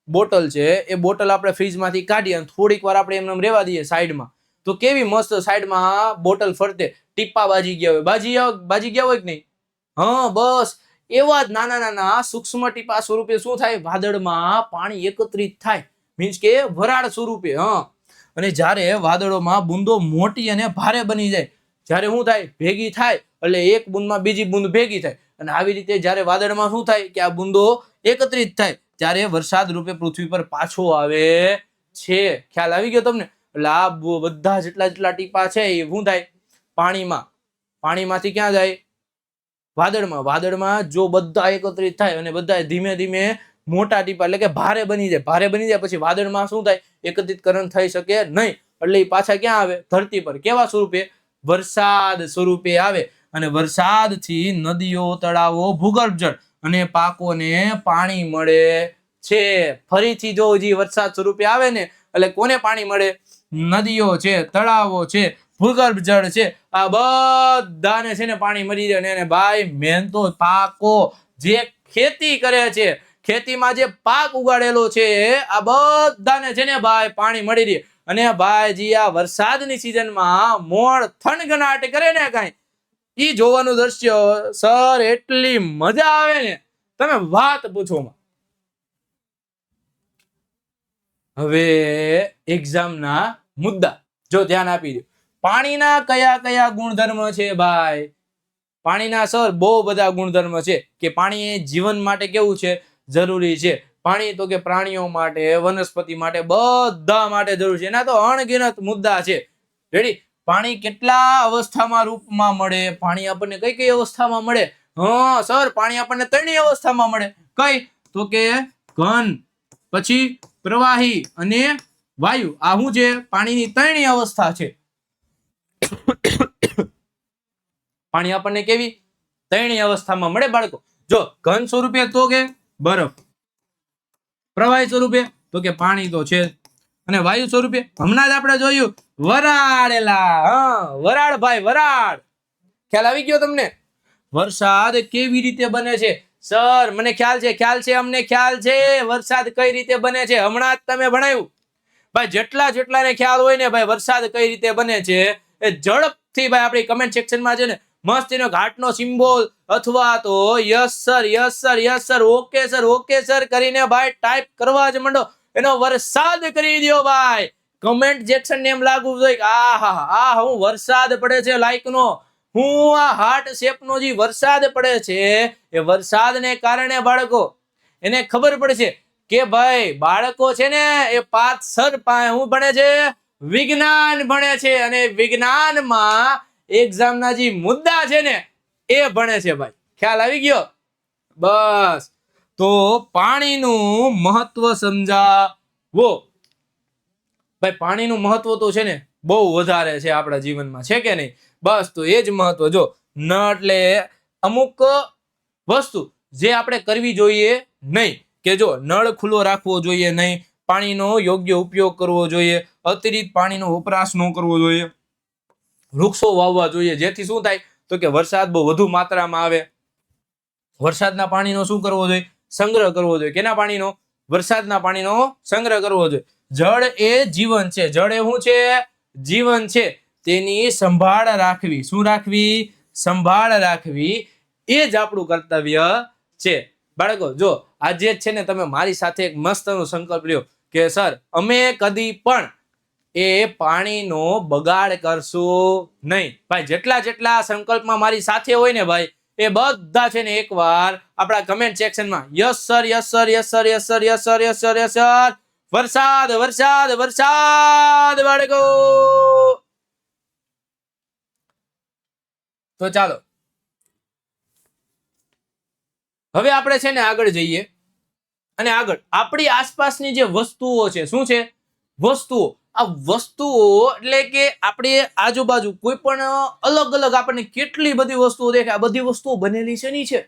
બોટલ છે, એ બોટલ આપણે ફ્રીજમાંથી કાઢીએ અને થોડીક વાર આપણે એમને રહેવા દઈએ સાઈડમાં, તો કેવી મસ્ત સાઈડમાં બોટલ ફરતે ટીપા બાજી ગયા હોય. બાજી ગયા હોય કે નહીં? બસ એવા જ નાના નાના સૂક્ષ્મ ટીપા સ્વરૂપે શું થાય? વાદળમાં પાણી એકત્રિત થાય, મીન્સ કે વરાળ સ્વરૂપે. અને જ્યારે વાદળોમાં બૂંદો મોટી અને ભારે બની જાય, જ્યારે શું થાય? ભેગી થાય, એટલે એક બૂંદમાં બીજી બૂંદ ભેગી થાય, અને આવી રીતે જ્યારે વાદળમાં શું થાય કે આ બૂંદો એકત્રિત થાય, ત્યારે વરસાદ રૂપે પૃથ્વી પર પાછો આવે છે. ખ્યાલ આવી ગયો તમને? એટલે આ બધા જેટલા ટીપા છે એ શું થાય? પાણીમાંથી ક્યાં જાય? વાદળમાં. વાદળમાં જો બધા એકત્રિત થાય અને બધા ધીમે ધીમે મોટા ટીપા એટલે કે ભારે બની જાય, પછી વાદળમાં શું થાય? એકત્રિતકરણ થઈ શકે નહીં, એટલે એ પાછા ક્યાં આવે? ધરતી પર. કેવા સ્વરૂપે? વરસાદ સ્વરૂપે આવે. અને વરસાદથી નદીઓ, તળાવો, ભૂગર્ભ જળ અને પાકોને પાણી મળે છે. ફરીથી જો હજી વરસાદ સ્વરૂપે આવે ને, એટલે કોને પાણી મળે? નદીઓ છે, તળાવો છે, ભૂગર્ભ જળ છે, આ બધાને છે ને પાણી મળી જાય. અને ભાઈ મેન તો પાકો, જે ખેતી કરે છે, ખેતીમાં જે પાક ઉગાડેલો છે, આ બધાને છે ને ભાઈ પાણી મળી રહે. અને ભાઈજી આ વરસાદની સિઝનમાં મોણ થનગનાટ કરે ને કાંઈ, ઈ જોવાનું દ્રશ્ય સર એટલી મજા આવે ને, તમે વાત પૂછો. હવે એક્ઝામના મુદ્દા જો ધ્યાન આપી દો. પાણીના કયા કયા ગુણધર્મ છે ભાઈ? પાણીના સર બહુ બધા ગુણધર્મ છે કે પાણી જીવન માટે કેવું છે? જરૂરી છે. પાણી તો કે પ્રાણીઓ માટે, વનસ્પતિ માટે, બધા માટે જરૂરી છે. એના તો અણગિનત મુદ્દા છે. રેડી? પાણી કેટલા અવસ્થામાં રૂપમાં મળે? પાણી આપણને કઈ કઈ અવસ્થામાં મળે? સર પાણી આપણને ત્રણેય અવસ્થામાં મળે. કઈ? તો કે ઘન, પછી પ્રવાહી અને વાયુ. આ શું છે? પાણીની ત્રણેય અવસ્થા છે. પાણી આપણને કેવી? ત્રણેય અવસ્થામાં મળે બાળકો. જો ઘન સ્વરૂપે તો કે બરફ, પ્રવાહી સ્વરૂપે તો કે પાણી તો છે, અને વાયુ સ્વરૂપે હમણાં જ આપણે જોયું વરાળેલા. વરાળ ભાઈ, વરાળ. ખ્યાલ આવી ગયો તમને? વરસાદ કેવી રીતે બને છે? સર મને ખ્યાલ છે, અમને ખ્યાલ છે વરસાદ કઈ રીતે બને છે. હમણાં જ તમે ભણાવ્યું ભાઈ. જેટલાને ખ્યાલ હોય ને ભાઈ વરસાદ કઈ રીતે બને છે એ ઝડપથી ભાઈ આપણી કમેન્ટ સેક્શનમાં છે ને મસ્ત એનો ઘાટનો સિમ્બોલ અથવા તો યસ સર, ઓકે સર કરીને ભાઈ ટાઈપ કરવા જ માંડો. એનો વરસાદ કરી દો ભાઈ. કમેન્ટ સેક્શન ને એમ લાગવું જોઈએ કે આ હું વરસાદ પડે છે લાઈક નો, હું આ હાર્ટ શેપ નો જે વરસાદ પડે છે એ વરસાદને કારણે બાળકો એને ખબર પડશે કે ભાઈ બાળકો છે ને એ પાર્થ સર પાસે હું ભણે છે? વિજ્ઞાન ભણે છે. અને વિજ્ઞાનમાં એક્ઝામના જે મુદ્દા છે ને એ ભણે છે ભાઈ. ખ્યાલ આવી ગયો? બસ તો પાણીનું મહત્વ સમજાવો ભાઈ. પાણીનું મહત્વ તો છે ને બહુ વધારે છે આપણા જીવનમાં, છે કે નહીં? બસ તો એ જ મહત્વ. જો ન એટલે અમુક વસ્તુ જે આપણે કરવી જોઈએ નહીં, કે જો નળ ખુલ્લો રાખવો જોઈએ નહીં, પાણીનો યોગ્ય ઉપયોગ કરવો જોઈએ, અતિરિક્ત પાણીનો વપરાશ ન કરવો જોઈએ, વૃક્ષો વાવવા જોઈએ, જેથી શું થાય તો કે વરસાદ બહુ વધુ માત્રામાં આવે. વરસાદના પાણીનો શું કરવો જોઈએ? સંગ્રહ કરવો જોઈએ. કેના પાણીનો? વરસાદના પાણીનો સંગ્રહ કરવો જોઈએ. જળ એ જીવન છે. જળ એ શું છે? જીવન છે. તેની સંભાળ રાખવી. શું રાખવી? સંભાળ રાખવી. એ જ આપણું કર્તવ્ય છે બાળકો. જો આજે છે ને તમે મારી સાથે એક મસ્તનો સંકલ્પ લ્યો કે સર અમે કદી પણ એ પાણીનો બગાડ કરશો નહીં. ભાઈ જેટલા જેટલા સંકલ્પમાં મારી સાથે હોય ને ભાઈ, એ બધા છે ને એકવાર આપણા કમેન્ટ સેક્શનમાં yes sir, yes sir, yes sir, yes sir, yes sir, yes sir, yes sir, વરસાદ વરસાદ વરસાદ બાળકો. તો ચાલો હવે આપણે છે ને આગળ જઈએ, અને આગળ આપણી આસપાસની જે વસ્તુઓ છે, શું છે? વસ્તુઓ. આ વસ્તુઓ એટલે કે આપણે આજુબાજુ કોઈ પણ અલગ અલગ આપણને કેટલી બધી વસ્તુઓ દેખાય, આ બધી વસ્તુઓ બનેલી છે ની છે,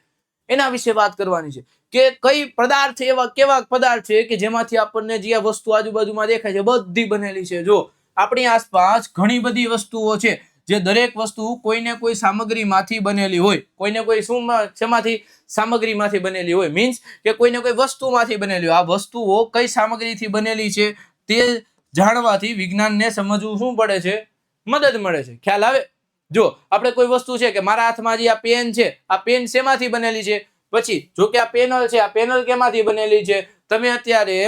એના વિશે વાત કરવાની છે કે કઈ પદાર્થ એવા કેવા પદાર્થ છે કે જેમાંથી આપણને જે વસ્તુ આજુબાજુમાં દેખાય છે બધી બનેલી છે. જો આપણી આસપાસ ઘણી બધી વસ્તુઓ છે, જે દરેક વસ્તુ કોઈને કોઈ સામગ્રીમાંથી બનેલી હોય, કોઈને કોઈ શેમાંથી સામગ્રીમાંથી બનેલી હોય, મીન્સ કે કોઈને કોઈ વસ્તુમાંથી બનેલી હોય. આ વસ્તુઓ કઈ સામગ્રીથી બનેલી છે તે જાણવાથી વિજ્ઞાનને સમજવું શું પડે છે? મદદ મળે છે. ખ્યાલ આવે? જો આપણે કોઈ વસ્તુ છે કે મારા હાથમાં જે આ પેન છે, આ પેન શેમાંથી બનેલી છે? પછી જો કે આ પેનલ છે, આ પેનલ કેમાંથી બનેલી છે? તમે અત્યારે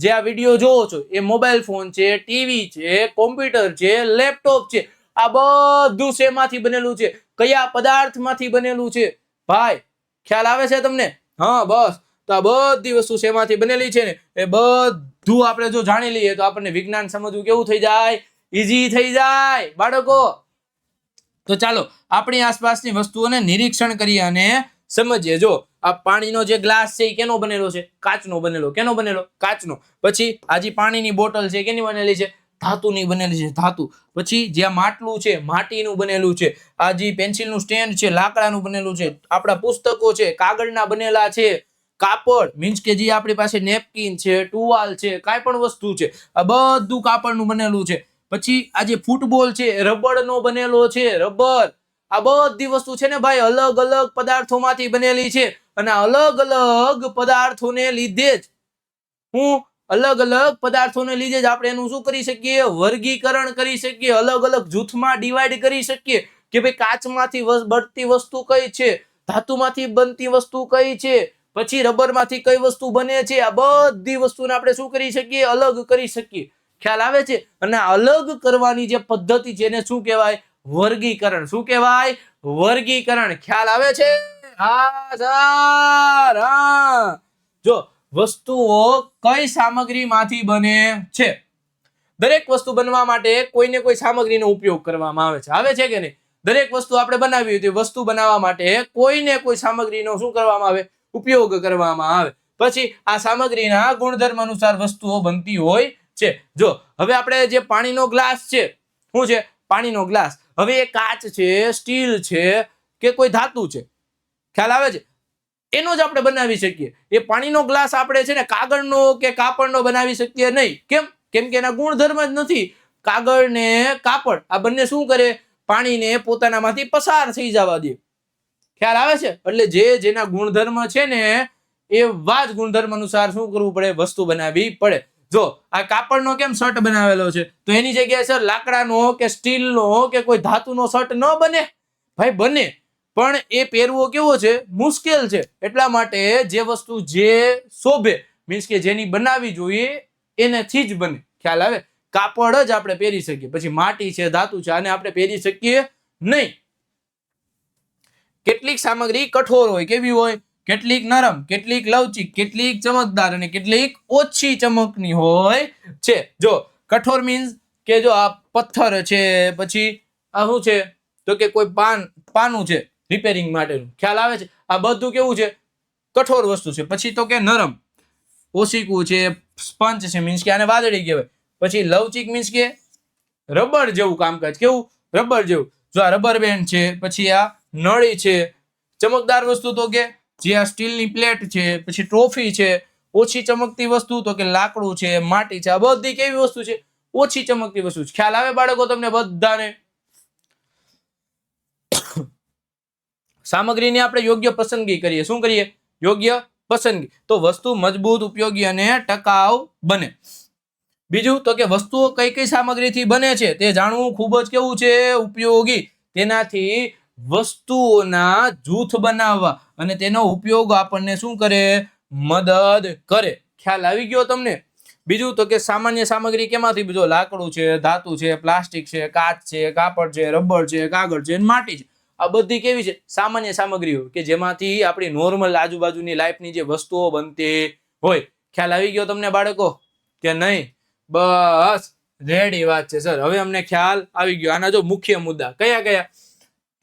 જે આ વિડીયો જોવો છો એ મોબાઈલ ફોન છે, ટીવી છે, કોમ્પ્યુટર છે, લેપટોપ છે, આ બધું શેમાંથી બનેલું છે? કયા પદાર્થમાંથી બનેલું છે? ભાઈ ખ્યાલ આવે છે તમને? હા બસ. તો આ બધી વસ્તુ શેમાંથી બનેલી છે ને એ બધું આપણે જો જાણી લઈએ તો આપણને વિજ્ઞાન સમજવું કેવું થઈ જાય? ઈઝી થઈ જાય બાળકો. તો ચાલો આપણી આસપાસની વસ્તુઓને નિરીક્ષણ કરીએ અને સમજીએ. જો આ પાણીનો જે ગ્લાસ છે એ કેનો બનેલો છે? કાચનો બનેલો. કેનો બનેલો? કાચનો. પછી આ જે પાણીની બોટલ છે કેની બનેલી છે? ધાતુની બનેલી છે, ધાતુ. પછી જે માટલું છે માટીનું બનેલું છે. આ જે પેન્સિલનું સ્ટેન્ડ છે લાકડાનું બનેલું છે. આપણા પુસ્તકો છે કાગળના બનેલા છે. કાપડ મીન્સ કે જે આપણી પાસે નેપકિન છે, ટુવાલ છે, કાંઈ પણ વસ્તુ છે, આ બધું કાપડનું બનેલું છે. પછી આ જે ફૂટબોલ છે રબરનો બનેલો છે, રબર. આ બધી વસ્તુ છે ને ભાઈ અલગ અલગ પદાર્થોમાંથી બનેલી છે, અને અલગ અલગ પદાર્થોને લીધે જ અલગ અલગ પદાર્થોને લીધે જ આપણે એનું શું કરી શકીએ? વર્ગીકરણ કરી શકીએ, અલગ અલગ જૂથમાં ડિવાઈડ કરી શકીએ કે ભાઈ કાચમાંથી બનતી વસ્તુ કઈ છે, ધાતુમાંથી બનતી વસ્તુ કઈ છે, પછી રબરમાંથી કઈ વસ્તુ બને છે. આ બધી વસ્તુને આપણે શું કરી શકીએ? અલગ કરી શકીએ. ખ્યાલ આવે છે? અને અલગ કરવાની જે પદ્ધતિ છે એને શું કહેવાય? વર્ગીકરણ. શું કહેવાય? વર્ગીકરણ. ખ્યાલ આવે છે? હા સર. હા. જો વસ્તુઓ કઈ સામગ્રીમાંથી બને છે? દરેક વસ્તુ બનવા માટે કોઈને કોઈ સામગ્રીનો ઉપયોગ કરવામાં આવે છે. આવે છે કે નહીં? દરેક વસ્તુ આપણે બનાવી હતી, વસ્તુ બનાવવા માટે કોઈને કોઈ સામગ્રીનો શું કરવામાં આવે? ઉપયોગ કરવામાં આવે. પછી આ સામગ્રીના ગુણધર્મ અનુસાર વસ્તુઓ બનતી હોય છે. જો હવે આપણે જે પાણીનો ગ્લાસ છે, શું છે? પાણીનો ગ્લાસ. હવે એ કાચ છે, સ્ટીલ છે કે કોઈ ધાતુ છે? ખ્યાલ આવે છે? એનો જ આપણે બનાવી શકીએ. એ પાણીનો ગ્લાસ આપણે છે ને કાગળનો કે કાપડનો બનાવી શકીએ નહીં. કેમ? કેમ કે એના ગુણધર્મ જ નથી. કાગળ ને કાપડ આ બંને શું કરે? પાણીને પોતાનામાંથી પસાર થઈ જવા દે. ખ્યાલ આવે છે? એટલે જે જેના ગુણધર્મ છે ને એવા જ ગુણધર્મ અનુસાર શું કરવું પડે? વસ્તુ બનાવવી પડે. જો આ કાપડનો કેમ શર્ટ બનાવેલો છે, તો એની જગ્યાએ સર લાકડાનો કે સ્ટીલનો કે કોઈ ધાતુનો શર્ટ ન બને? ભાઈ બને, પણ એ પહેરવો કેવો છે? મુશ્કેલ છે. એટલા માટે જે વસ્તુ જે શોભે મીન્સ કે જેની બનાવી જોઈએ એનાથી જ બને. ખ્યાલ આવે? કાપડ જ આપણે પહેરી શકીએ. પછી માટી છે, ધાતુ છે, આને આપણે પહેરી શકીએ નહીં. કેટલીક સામગ્રી કઠોર હોય, કેવી હોય? કેટલીક નરમ, કેટલીક લવચીક, કેટલીક ચમકદાર અને કેટલીક ઓછી ચમકની હોય છે. જો કઠોર મીન્સ કે જો આ પથ્થર છે, પછી આ શું છે તો કે કોઈ પાનું છે રિપેરિંગ માટેનું. ખ્યાલ આવે છે? આ બધું કેવું છે? કઠોર વસ્તુ છે. પછી તો કે નરમ, ઓશીકું છે, સ્પંજ છે મીન્સ કે આને વાદળી કહેવાય. પછી લવચીક મીન્સ કે રબર જેવું કામકાજ. કેવું? રબર જેવું. જો આ રબર બેન્ડ છે, પછી આ નળી છે. ચમકદાર વસ્તુ તો કે જે આ સ્ટીલની પ્લેટ છે, પછી ટ્રોફી છે. ઓછી ચમકતી વસ્તુ તો કે લાકડું છે, માટી છે. આ બધી કેવી વસ્તુ છે? ઓછી ચમકતી વસ્તુ છે. ખ્યાલ આવે બાળકો તમને બધાને? સામગ્રીની આપણે યોગ્ય પસંદગી કરીએ. શું કરીએ? યોગ્ય પસંદગી. તો વસ્તુ મજબૂત, ઉપયોગી અને ટકાઉ બને. બીજું તો કે વસ્તુઓ કઈ કઈ સામગ્રીથી બને છે તે જાણવું ખૂબ જ કેવું છે? ઉપયોગી. તેનાથી વસ્તુઓના જૂથ બનાવવા અને તેનો ઉપયોગ આપણને શું કરે? મદદ કરે. ખ્યાલ આવી ગયો તમને? બીજું તો કે સામાન્ય સામગ્રી કેમાંથી બીજો લાકડું છે, ધાતુ છે, પ્લાસ્ટિક છે, કાચ છે, કાપડ છે, રબર છે, કાગળ છે, માટી છે. આ બધી કેવી છે? સામાન્ય સામગ્રીઓ કે જેમાંથી આપણી નોર્મલ આજુબાજુની લાઈફની જે વસ્તુઓ બનતી હોય. ખ્યાલ આવી ગયો તમને બાળકો કે નહીં? બસ રેડી વાત છે સર. હવે અમને ખ્યાલ આવી ગયો. આના જો મુખ્ય મુદ્દા કયા કયા?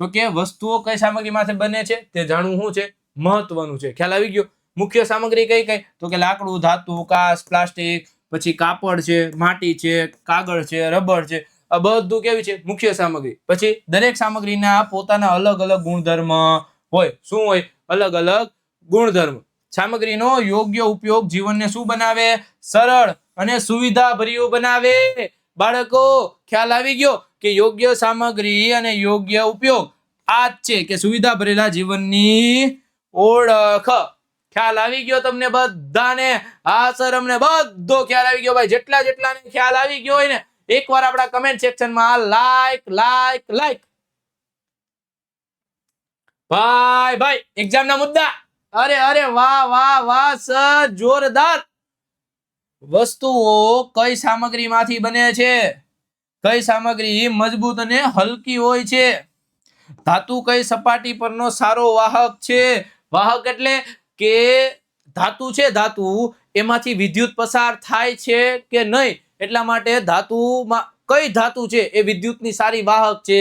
તો કે વસ્તુઓ કઈ સામગ્રીમાંથી બને છે તે જાણવું શું છે? મહત્વનું છે. ખ્યાલ આવી ગયો? મુખ્ય સામગ્રી કઈ કઈ? તો કે લાકડું, ધાતુ, કાચ, પ્લાસ્ટિક, પછી કાપડ છે, માટી છે, કાગળ છે, રબર છે. આ બધું કેવી છે? મુખ્ય સામગ્રી. પછી દરેક સામગ્રીના પોતાના અલગ અલગ ગુણધર્મ હોય. શું હોય? અલગ અલગ ગુણધર્મ. સામગ્રીનો યોગ્ય ઉપયોગ જીવનને શું બનાવે? સરળ અને સુવિધાભર્યું બનાવે. બાળકો ખ્યાલ આવી ગયો કે યોગ્ય સામગ્રી અને યોગ્ય ઉપયોગ આ જ છે કે સુવિધા ભરેલા જીવનની ઓળખ. ખ્યાલ આવી ગયો તમને બધાને? હા સર, અમને બધો ખ્યાલ આવી ગયો ભાઈ. જેટલાને ખ્યાલ આવી ગયો હોય ને એકવાર આપણા કમેન્ટ સેક્શનમાં લાઈક લાઈક લાઈક. ભાઈ એક્ઝામના મુદ્દા. અરે વાહ વાહ વાહ સર, જોરદાર. વસ્તુઓ કઈ સામગ્રીમાંથી બને છે? કઈ સામગ્રી મજબૂત અને હલકી હોય છે? ધાતુ કઈ સપાટી પરનો સારો વાહક છે? વાહક એટલે કે ધાતુ છે, ધાતુ એમાંથી વિદ્યુત પસાર થાય છે કે નહીં, એટલા માટે ધાતુમાં કઈ ધાતુ છે એ વિદ્યુતની સારી વાહક છે,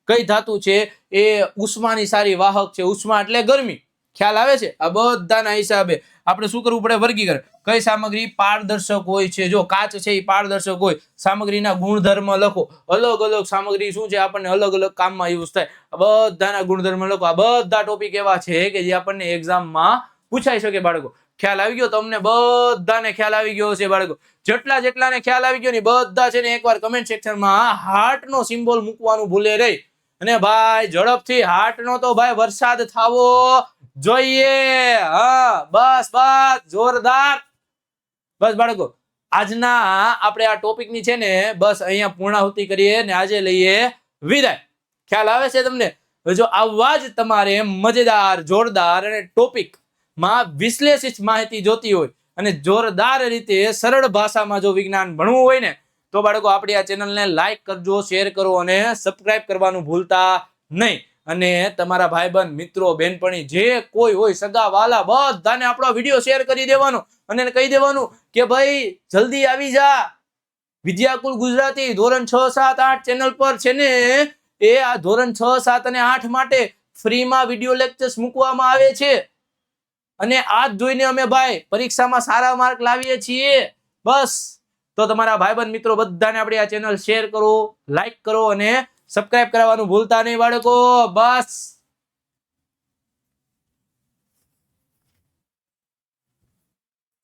કઈ ધાતુ છે એ ઉષ્માની સારી વાહક છે. ઉષ્મા એટલે ગરમી. ખ્યાલ આવે છે? આ બધાના હિસાબે આપણે શું કરવું પડે? વર્ગીકરણ. કઈ સામગ્રી પારદર્શક હોય છે? જો કાચ છે એ પારદર્શક હોય. સામગ્રીના ગુણધર્મ લખો. અલગ અલગ સામગ્રી શું છે આપણને અલગ અલગ કામમાં યુઝ થાય. આ બધાના ગુણધર્મ લખો. આ બધા ટોપિક એવા છે કે જે આપણને એક્ઝામમાં પૂછાઈ શકે બાળકો. ખ્યાલ આવી ગયો? તમને બધાને ખ્યાલ આવી ગયો છે બાળકો? જેટલાને ખ્યાલ આવી ગયો ને બધા છે ને એકવાર કમેન્ટ સેક્શનમાં હાર્ટ નો સિમ્બોલ મૂકવાનું ભૂલે નહીં. અને ભાઈ ઝડપથી હાર્ટ નો તો ભાઈ વરસાદ થાવો જોઈએ. હા બસ જોરદાર. બસ બાળકો, આજના આપણે આ ટોપિક ની છે ને બસ અહીંયા પૂર્ણાહુતિ કરીએ ને આજે લઈએ વિદાય. ખ્યાલ આવે છે તમને? જો આવા જ તમારે મજેદાર, જોરદાર અને ટોપિક માં વિશ્લેષિત માહિતી જોતી હોય અને જોરદાર રીતે સરળ ભાષામાં જો વિજ્ઞાન ભણવું હોય ને તો બાળકો આપણી આ ચેનલને લાઈક કરજો, શેર કરો અને સબસ્ક્રાઇબ કરવાનું ભૂલતા નહીં. અને તમારા ભાઈબંધ, મિત્રો, બેનપણી જે કોઈ હોય, સગા વાલા બધાને આપણો વિડીયો શેર કરી દેવાનો અને કહી દેવાનું કે ભાઈ જલ્દી આવી જા. વિદ્યાકુલ ગુજરાતી ધોરણ 6, 7, 8 ચેનલ પર છે ને એ આ ધોરણ 6, 7 અને 8 માટે ફ્રીમાં વિડીયો લેક્ચર્સ મૂકવામાં આવે છે. અને આ જોઈને અમે ભાઈ પરીક્ષામાં સારા માર્ક લાવીએ છીએ. બસ તો તમારા ભાઈબંધ મિત્રો બધાને આપણી આ ચેનલ શેર કરો, લાઈક કરો અને સબસ્ક્રાઇબ કરવાનું ભૂલતા નહીં બાળકો. બસ.